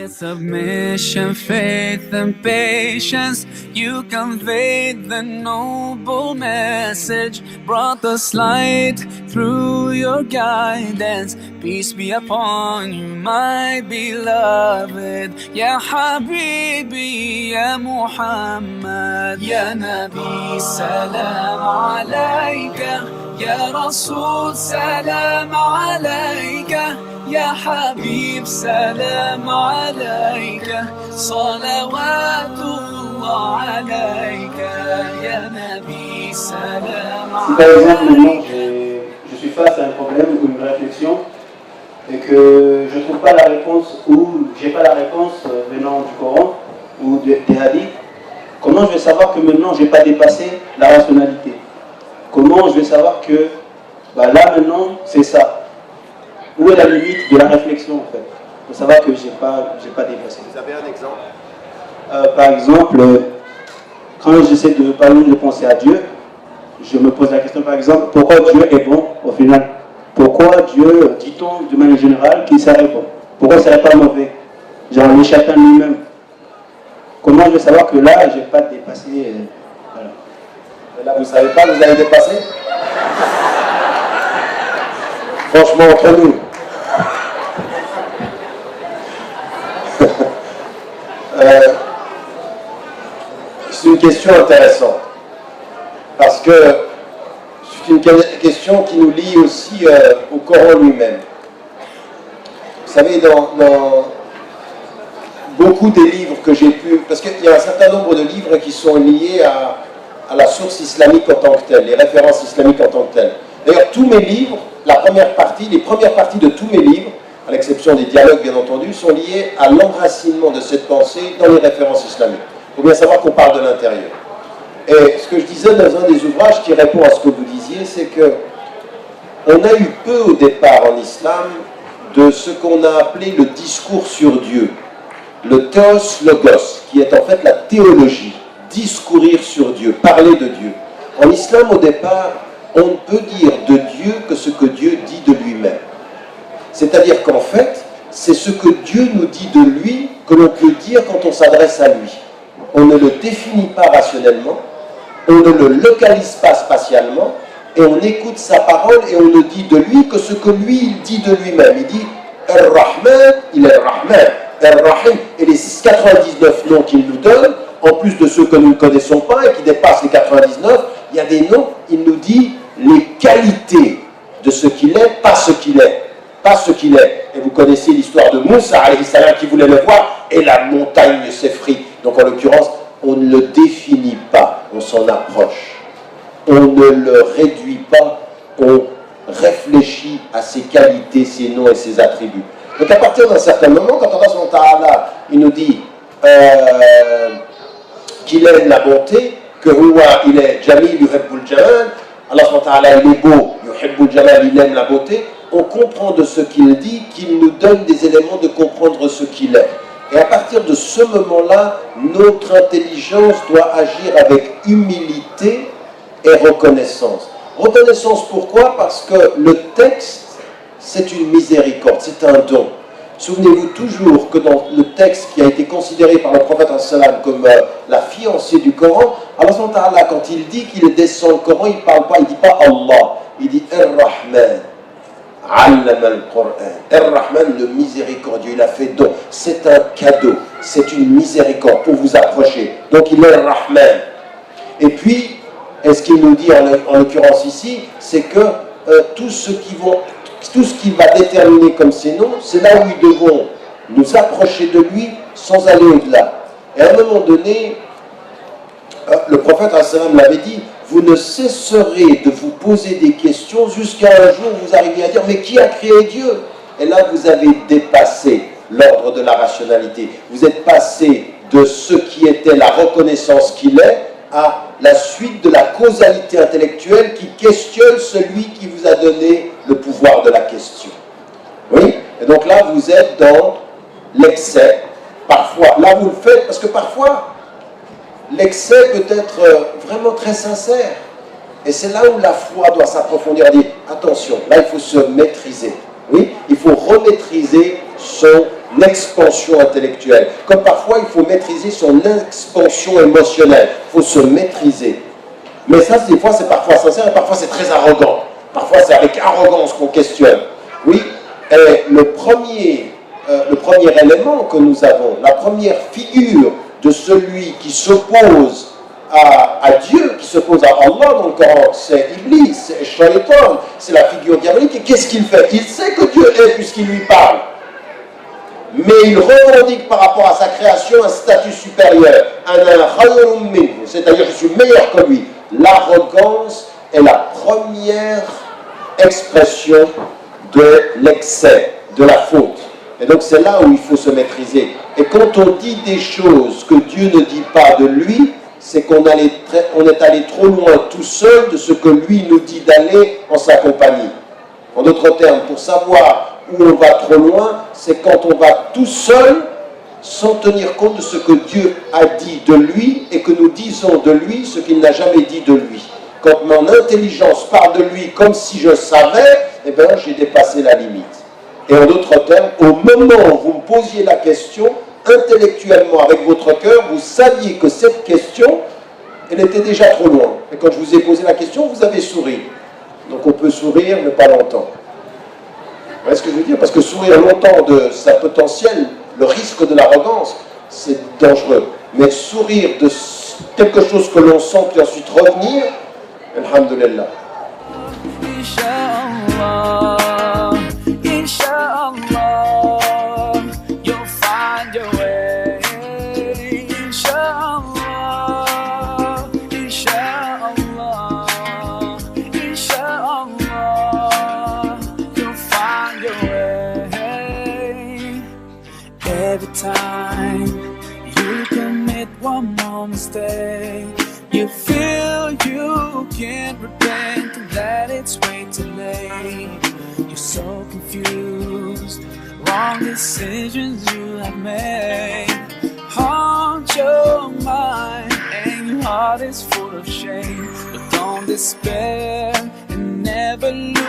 Submission, faith, and patience, you conveyed the noble message, brought us light through your guidance. Peace be upon you, my beloved. Ya Habibi, Ya Muhammad, Ya Nabi, salam alayka. Ya Rasul, salam alayka. يا حبيب سلام عليك صلوات الله عليك يا نبي سلام عليك. Si par exemple maintenant je suis face à un problème ou une réflexion et que je ne trouve pas la réponse ou j'ai pas la réponse venant du Coran ou des hadiths, comment je vais savoir que maintenant je n'ai pas dépassé la rationalité? Comment je vais savoir que là maintenant c'est ça? Où est la limite de la réflexion en fait? Pour savoir que j'ai pas dépassé. Vous avez un exemple? Par exemple, quand j'essaie de penser à Dieu, je me pose la question par exemple, pourquoi Dieu est bon au final? Pourquoi Dieu, dit-on de manière générale, qu'il serait bon? Pourquoi il ne serait pas mauvais? Genre le chacun lui-même. Comment je vais savoir que là, je n'ai pas dépassé voilà. Et là, vous ne savez pas, vous avez dépassé? Franchement, entre nous. C'est une question intéressante. Parce que c'est une question qui nous lie aussi au Coran lui-même. Vous savez, dans beaucoup des livres que j'ai pu... Parce qu'il y a un certain nombre de livres qui sont liés à la source islamique en tant que telle, les références islamiques en tant que telles. D'ailleurs, tous mes livres, les premières parties de tous mes livres, à l'exception des dialogues bien entendu, sont liés à l'enracinement de cette pensée dans les références islamiques. Il faut bien savoir qu'on parle de l'intérieur. Et ce que je disais dans un des ouvrages qui répond à ce que vous disiez, c'est que on a eu peu au départ en islam de ce qu'on a appelé le discours sur Dieu, le théos logos, qui est en fait la théologie, discourir sur Dieu, parler de Dieu. En islam, au départ, on ne peut dire de Dieu que ce que Dieu dit de lui-même. C'est-à-dire qu'en fait, c'est ce que Dieu nous dit de lui que l'on peut dire quand on s'adresse à lui. On ne le définit pas rationnellement, on ne le localise pas spatialement, et on écoute sa parole et on ne dit de lui que ce que lui, il dit de lui-même. Il dit « Ar-Rahman », il est Rahman, Ar-Rahim, et les 99 noms qu'il nous donne, en plus de ceux que nous ne connaissons pas et qui dépassent les 99, il y a des noms, il nous dit les qualités de ce qu'il est, pas ce qu'il est. Pas ce qu'il est. Et vous connaissez l'histoire de Moussa, alayhi salam, qui voulait le voir, et la montagne s'effrit. Donc en l'occurrence, on ne le définit pas, on s'en approche. On ne le réduit pas, on réfléchit à ses qualités, ses noms et ses attributs. Donc à partir d'un certain moment, quand Allah subhanahu wa ta'ala, il nous dit qu'il aime la bonté, que il est Jamil, yuhibbul jamal, Allah subhanahu wa ta'ala, il est beau, yuhibbul jamal, il aime la beauté, on comprend de ce qu'il dit qu'il nous donne des éléments de comprendre ce qu'il est. Et à partir de ce moment-là, notre intelligence doit agir avec humilité et reconnaissance. Reconnaissance pourquoi? Parce que le texte, c'est une miséricorde, c'est un don. Souvenez-vous toujours que dans le texte qui a été considéré par le prophète comme la fiancée du Coran, Allah, quand il dit qu'il descend le Coran, il ne dit pas Allah, il dit Ar-Rahman. Allama al-Qur'an. Ar-Rahman, le miséricordieux, il a fait don. C'est un cadeau, c'est une miséricorde pour vous approcher. Donc il est Rahman. Et puis, ce qu'il nous dit en l'occurrence ici, c'est que tout ce qui va déterminer comme ces noms, c'est là où ils devront nous approcher de lui sans aller au-delà. Et à un moment donné, le prophète l'avait dit, vous ne cesserez de vous poser des questions jusqu'à un jour où vous arrivez à dire, mais qui a créé Dieu? Et là, vous avez dépassé l'ordre de la rationalité. Vous êtes passé de ce qui était la reconnaissance qu'il est à la suite de la causalité intellectuelle qui questionne celui qui vous a donné le pouvoir de la question. Oui? Et donc là, vous êtes dans l'excès. Parfois, là, vous le faites parce que parfois, l'excès peut être vraiment très sincère. Et c'est là où la foi doit s'approfondir. Dire, attention, là, il faut se maîtriser. Oui? Il faut remaîtriser son expansion intellectuelle. Comme parfois, il faut maîtriser son expansion émotionnelle. Il faut se maîtriser. Mais ça, des fois, c'est parfois sincère et parfois, c'est très arrogant. Parfois, c'est avec arrogance qu'on questionne. Oui, et le premier élément que nous avons, la première figure de celui qui s'oppose à Dieu, qui s'oppose à Allah dans le Coran, c'est Iblis, c'est Shaitan, c'est la figure diabolique. Et qu'est-ce qu'il fait? Il sait que Dieu est puisqu'il lui parle. Mais il revendique par rapport à sa création un statut supérieur. C'est-à-dire, je suis meilleur que lui. L'arrogance est la première expression de l'excès, de la faute. Et donc c'est là où il faut se maîtriser. Et quand on dit des choses que Dieu ne dit pas de lui, c'est qu'on est allé trop loin tout seul de ce que lui nous dit d'aller en sa compagnie. En d'autres termes, pour savoir où on va trop loin, c'est quand on va tout seul sans tenir compte de ce que Dieu a dit de lui et que nous disons de lui ce qu'il n'a jamais dit de lui. Quand mon intelligence parle de lui comme si je savais, eh bien j'ai dépassé la limite. Et en d'autres termes, au moment où vous me posiez la question, intellectuellement avec votre cœur, vous saviez que cette question, elle était déjà trop loin. Et quand je vous ai posé la question, vous avez souri. Donc on peut sourire, mais pas longtemps. Vous voyez ce que je veux dire? Parce que sourire longtemps de sa potentielle, le risque de l'arrogance, c'est dangereux. Mais sourire de quelque chose que l'on sent, puis ensuite revenir, alhamdulillah. Inshallah, Inshallah, you'll find your way. Inshallah, Inshallah, Inshallah, you'll find your way. Every time you commit one more mistake, you feel you can't repent and that it's way too late. You're so confused, wrong decisions you have made haunt your mind and your heart is full of shame. But don't despair and never lose